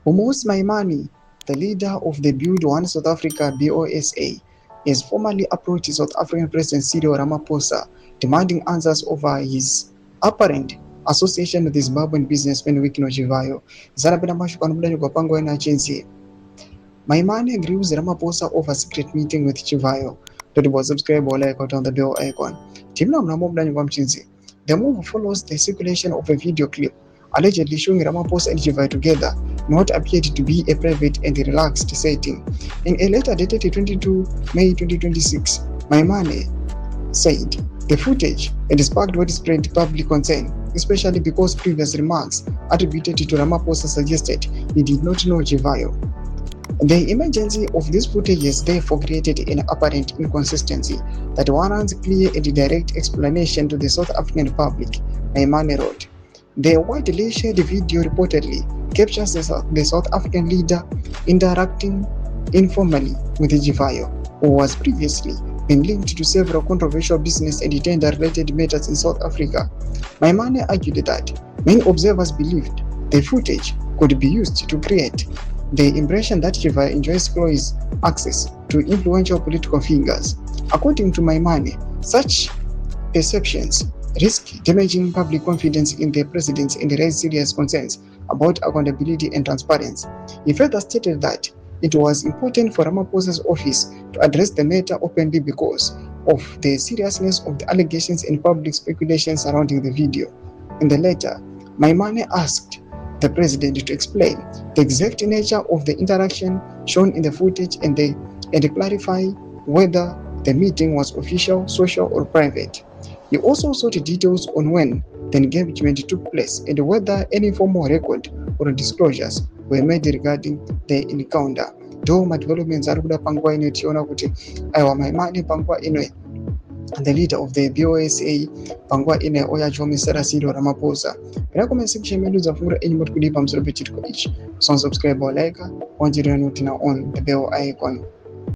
Maimane, the leader of the Build One South Africa BOSA, has formally approached South African President Cyril Ramaphosa, demanding answers over his apparent association with the Zimbabwean businessman Chivhayo. Zarabena Mashukan Mudani Gwapango and Achensi. Maimane agrees Ramaphosa over secret meeting with Chivhayo. To subscribe or like on the bell icon. The move follows the circulation of a video clip allegedly showing Ramaphosa and Chivhayo together, not appeared to be a private and relaxed setting. In a letter dated 22 May 2026, Maimane said the footage had sparked widespread public concern, especially because previous remarks attributed to Ramaphosa suggested he did not know Chivhayo. The emergence of this footage has therefore created an apparent inconsistency that warrants clear and direct explanation to the South African public, Maimane wrote. The widely shared video reportedly captures the South African leader interacting informally with Chivhayo, who was previously been linked to several controversial business and tender-related matters in South Africa. Maimane argued that many observers believed the footage could be used to create the impression that Chivhayo enjoys close access to influential political figures. According to Maimane, such perceptions risk damaging public confidence in the presidency and raise serious concerns about accountability and transparency. He further stated that it was important for Ramaphosa's office to address the matter openly because of the seriousness of the allegations and public speculation surrounding the video. In the letter, Maimane asked the president to explain the exact nature of the interaction shown in the footage and clarify whether the meeting was official, social, or private. He also sought details on when the engagement took place and whether any formal record or disclosures were made regarding the encounter. Though my developments are pangwa ino tiona kuti aiwa Maimane pangwa ino the leader of the BOSA pangwa ine oya chomisera Cyril Ramaphosa. Bila comment section menu za fura enyi motu kudipa msoro pechitiko ichi. So subscribe or like, on the bell icon.